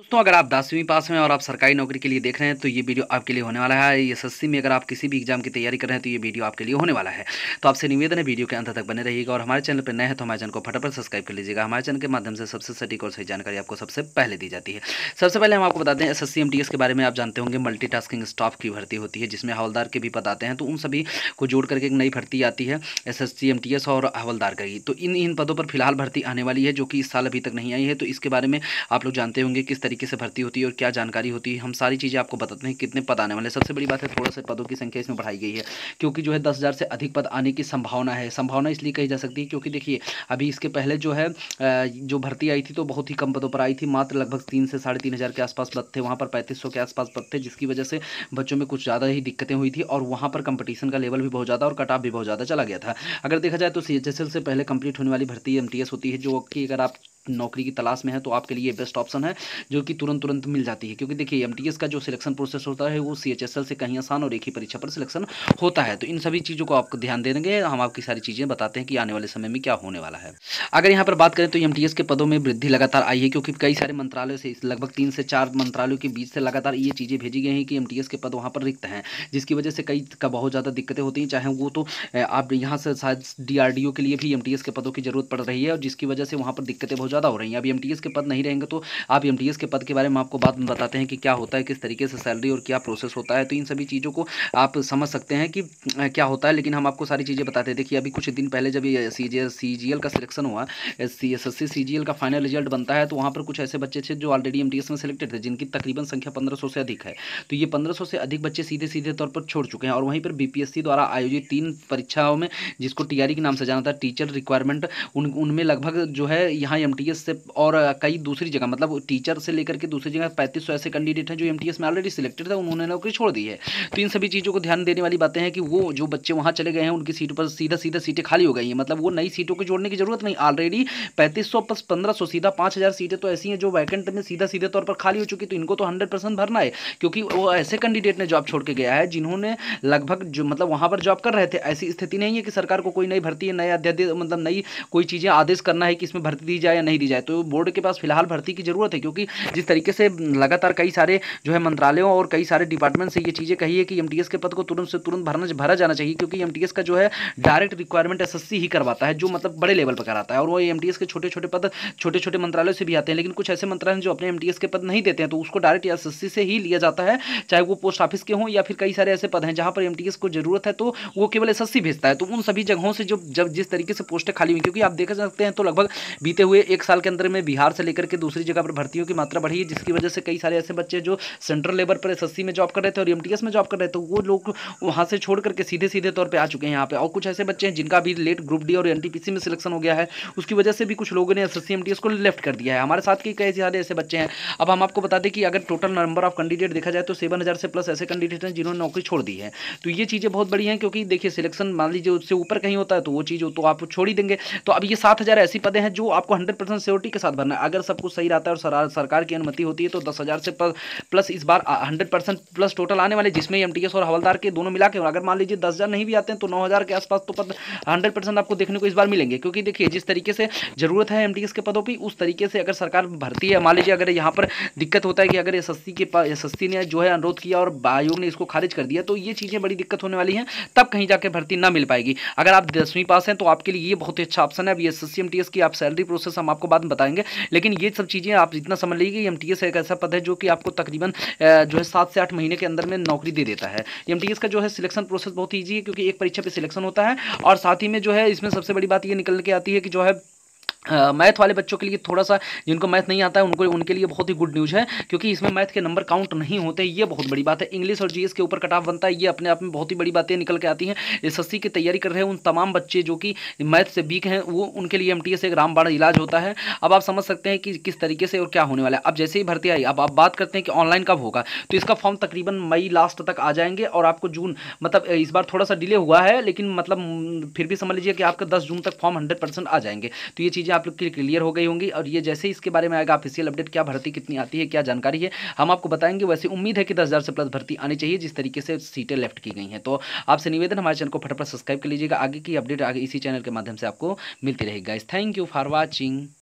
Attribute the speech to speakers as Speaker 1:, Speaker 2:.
Speaker 1: दोस्तों, अगर आप 10वीं पास हैं और आप सरकारी नौकरी के लिए देख रहे हैं तो ये वीडियो आपके लिए होने वाला है। एसएससी में अगर आप किसी भी एग्जाम की तैयारी कर रहे हैं तो ये वीडियो आपके लिए होने वाला है। तो आपसे निवेदन है, वीडियो के अंत तक बने रहिएगा और हमारे चैनल पर नए हैं तो हमारे चैनल को फटाफट सब्सक्राइब कर लीजिएगा। हमारे चैनल के माध्यम से सबसे सटीक और सही जानकारी आपको सबसे पहले दी जाती है। सबसे पहले हम आपको बताते हैं एसएससी एमटीएस के बारे में। आप जानते होंगे मल्टीटास्किंग स्टाफ की भर्ती होती है जिसमें हवलदार के भी पद आते हैं। तो उन सभी को जोड़ करके एक नई भर्ती आती है एसएससी एमटीएस और हवलदार की। तो इन पदों पर फिलहाल भर्ती आने वाली है जो कि इस साल अभी तक नहीं आई है। तो इसके बारे में आप लोग जानते होंगे किस तरीके से भर्ती होती है और क्या जानकारी होती है। हम सारी चीज़ें आपको बताते हैं कितने पद आने वाले हैं। सबसे बड़ी बात है थोड़ा सा पदों की संख्या इसमें बढ़ाई गई है क्योंकि जो है 10,000 से अधिक पद आने की संभावना है। संभावना इसलिए कही जा सकती है क्योंकि देखिए अभी इसके पहले जो है जो भर्ती आई थी तो बहुत ही कम पदों पर आई थी। मात्र लगभग 3 से 3,500 के आसपास पद थे, वहाँ पर 3500 के आसपास पद थे, जिसकी वजह से बच्चों में कुछ ज़्यादा ही दिक्कतें हुई थी और वहाँ पर कंपटीशन का लेवल भी बहुत ज़्यादा और कट ऑफ भी बहुत ज़्यादा चला गया था। अगर देखा जाए तो सीएचएसएल से पहले कंप्लीट होने वाली भर्ती एमटीएस होती है जो कि अगर आप नौकरी की तलाश में है तो आपके लिए बेस्ट ऑप्शन है जो कि तुरंत मिल जाती है। क्योंकि देखिए एमटीएस का जो सिलेक्शन प्रोसेस होता है वो सीएचएसएल से कहीं आसान और एक ही परीक्षा पर सिलेक्शन होता है। तो इन सभी चीज़ों को आपको ध्यान देंगे, हम आपकी सारी चीज़ें बताते हैं कि आने वाले समय में क्या होने वाला है। अगर यहाँ पर बात करें तो एमटीएस के पदों में वृद्धि लगातार आई है क्योंकि कई सारे मंत्रालयों से लगभग 3 से 4 मंत्रालयों के बीच से लगातार ये चीज़ें भेजी गई हैं कि एमटीएस के पद वहाँ पर रिक्त हैं, जिसकी वजह से कई का बहुत ज़्यादा दिक्कतें होती हैं। चाहे वो तो आप यहाँ से शायद डीआरडीओ के लिए भी एमटीएस के पदों की जरूरत पड़ रही है और जिसकी वजह से वहाँ पर दिक्कतें बहुत ज़्यादा हो रही हैं। अब एमटीएस के पद नहीं रहेंगे तो आप एमटीएस के पद के बारे में आपको बात बताते हैं कि क्या होता है, किस तरीके से सैलरी और क्या प्रोसेस होता है। तो इन सभी चीज़ों को आप समझ सकते हैं कि क्या होता है, लेकिन हम आपको सारी चीज़ें बताते हैं। देखिए अभी कुछ दिन पहले जब ये सीजीएल का सिलेक्शन हुआ, एसएससी सीजीएल का फाइनल रिजल्ट बनता है तो वहाँ पर कुछ ऐसे बच्चे थे जो ऑलरेडी एमटीएस में सिलेक्टेड थे जिनकी तकरीबन संख्या 1500 से अधिक है। तो ये 1500 से अधिक बच्चे सीधे सीधे तौर पर छोड़ चुके हैं और वहीं पर बीपीएससी द्वारा आयोजित 3 परीक्षाओं में जिसको टीआरई के नाम से जाना था, टीचर रिक्वायरमेंट, उनमें लगभग जो है यहाँ एमटीएस से और कई दूसरी जगह मतलब टीचर से लेकर के दूसरी जगह 3500 ऐसे कैंडिडेट हैं जो एमटीएस में ऑलरेडी सिलेक्टेड थे, उन्होंने नौकरी छोड़ दी है। तो इन सभी चीज़ों को ध्यान देने वाली बातें हैं कि वो जो बच्चे वहाँ चले गए हैं उनकी सीटों पर सीधा सीटें खाली हो गई हैं। मतलब वो नई सीटों को जोड़ने की जरूरत नहीं, ऑलरेडी 3500 प्लस 1500 सीधा 5000 सीटें तो ऐसी हैं जो वैकेंट में सीधे तौर पर खाली हो चुकी। तो इनको तो 100% भरना है क्योंकि वो ऐसे कैंडिडेट ने जॉब छोड़ के गया है जिन्होंने लगभग जो मतलब वहाँ पर जॉब कर रहे थे। ऐसी स्थिति नहीं है कि सरकार को कोई नई भर्ती है, नया अध्यादेश मतलब नई कोई चीज़ें आदेश करना है कि इसमें भर्ती दी जाए या नहीं दी जाए। तो बोर्ड के पास फिलहाल भर्ती की जरूरत है क्योंकि जिस तरीके से लगातार कई सारे जो है मंत्रालयों और कई सारे डिपार्टमेंट से ये चीज़ें कही है कि एमटीएस के पद को तुरंत से तुरंत भरा जाना चाहिए क्योंकि एमटीएस का जो है डायरेक्ट रिक्वायरमेंट एसएससी ही करवाता है जो मतलब बड़े लेवल पर कराता है और वो एमटीएस के छोटे छोटे पद छोटे छोटे मंत्रालयों से भी आते हैं। लेकिन कुछ ऐसे मंत्रालय जो अपने एमटीएस के पद नहीं देते हैं तो उसको डायरेक्ट एसएससी से ही लिया जाता है, चाहे वो पोस्ट ऑफिस के हों या फिर कई सारे ऐसे पद हैं जहां पर एमटीएस को जरूरत है तो वो केवल एसएससी भेजता है। तो उन सभी जगहों से जब जिस तरीके से पोस्टें खाली हुई, क्योंकि आप देख सकते हैं तो लगभग बीते हुए 1 साल के अंदर में बिहार से लेकर के दूसरी जगह पर भर्तियों की मात्रा बढ़ी है, जिसकी वजह से कई सारे ऐसे बच्चे जो सेंट्रल लेवल पर एसएससी में जॉब कर रहे थे और एमटीएस में जॉब कर रहे थे वो लोग वहां से छोड़ करके सीधे तौर पे आ चुके हैं यहाँ पे। और कुछ ऐसे बच्चे हैं जिनका भी लेट ग्रुप डी और एनटीपीसी में सिलेक्शन हो गया है, उसकी वजह से भी कुछ लोगों ने एसएससी एमटीएस को लेफ्ट कर दिया है। हमारे साथ के कई सारे ऐसे बच्चे हैं। अब हम आपको बता दें कि अगर टोटल नंबर ऑफ कैंडिडेट देखा जाए तो 7000 से प्लस ऐसे कैंडिडेट हैं जिन्होंने नौकरी छोड़ दी है। तो ये चीज़ें बहुत बड़ी हैं क्योंकि देखिए सिलेक्शन मान लीजिए उससे ऊपर कहीं होता है तो वो चीज़ तो आप छोड़ ही देंगे। तो अब ये 7000 ऐसी पदें हैं जो आपको 100% श्योरिटी के साथ भरना है। अगर सब कुछ सही रहता है और सरकार की अनुमति होती है तो 10,000 से प्लस इस बार 100% प्लस टोटल आने वाले, जिसमें एमटीएस और हवलदार के दोनों मिला के अगर मान लीजिए 10,000 नहीं भी आते हैं तो 9,000 के आसपास तो पद 100% आपको देखने को इस बार मिलेंगे। क्योंकि देखिए जिस तरीके से जरूरत है एमटीएस के पदों पर उस तरीके से अगर सरकार भरती है, मान लीजिए अगर यहाँ पर दिक्कत होता है कि अगर एसएससी ने जो है अनुरोध किया और आयोग ने इसको खारिज कर दिया तो ये चीज़ें बड़ी दिक्कत होने वाली हैं, तब कहीं जाके भर्ती ना मिल पाएगी। अगर आप 10वीं पास हैं तो आपके लिए ये बहुत ही अच्छा ऑप्शन है। अब ये एसएससी एमटीएस की आप सैलरी प्रोसेस हम आपको बाद में बताएंगे, लेकिन ये सब चीज़ें आप इतना समझ लीजिए कि एमटीएस एक ऐसा पद है जो कि आपको तकरीबन जो है 7 से 8 महीने के अंदर में नौकरी दे देता है। एमटीएस का जो है सिलेक्शन प्रोसेस बहुत ईजी है क्योंकि एक परीक्षा पे सिलेक्शन होता है और साथ ही में जो है इसमें सबसे बड़ी बात ये निकल के आती है कि जो है मैथ वाले बच्चों के लिए थोड़ा सा, जिनको मैथ नहीं आता है उनके लिए बहुत ही गुड न्यूज़ है क्योंकि इसमें मैथ के नंबर काउंट नहीं होते, ये बहुत बड़ी बात है। इंग्लिश और जीएस के ऊपर कट ऑफ बनता है, ये अपने आप में बहुत ही बड़ी बातें निकल के आती हैं। एसएससी की तैयारी कर रहे हैं उन तमाम बच्चे जो कि मैथ से वीक हैं वो उनके लिए एमटीएस एक रामबाण इलाज होता है। अब आप समझ सकते हैं कि किस तरीके से और क्या होने वाला है। अब जैसे ही भर्ती आई, अब आप बात करते हैं कि ऑनलाइन कब होगा, तो इसका फॉर्म तकरीबन मई लास्ट तक आ जाएंगे और आपको जून, मतलब इस बार थोड़ा सा डिले हुआ है लेकिन मतलब फिर भी समझ लीजिए कि आपका 10 जून तक फॉर्म 100% आ जाएंगे। तो ये चीज़ें आप लोग के लिए क्लियर हो गई होंगी और ये जैसे ही इसके बारे में आएगा ऑफिशियल अपडेट, क्या भर्ती कितनी आती है, क्या जानकारी है, हम आपको बताएंगे। वैसे उम्मीद है कि 10,000 से प्लस भर्ती आनी चाहिए जिस तरीके से सीटें लेफ्ट की गई हैं। तो आपसे निवेदन, हमारे चैनल को फटाफट सब्सक्राइब कर लीजिएगा। आगे की अपडेट आगे इसी चैनल के माध्यम से आपको मिलती रहेगी guys. Thank you for watching.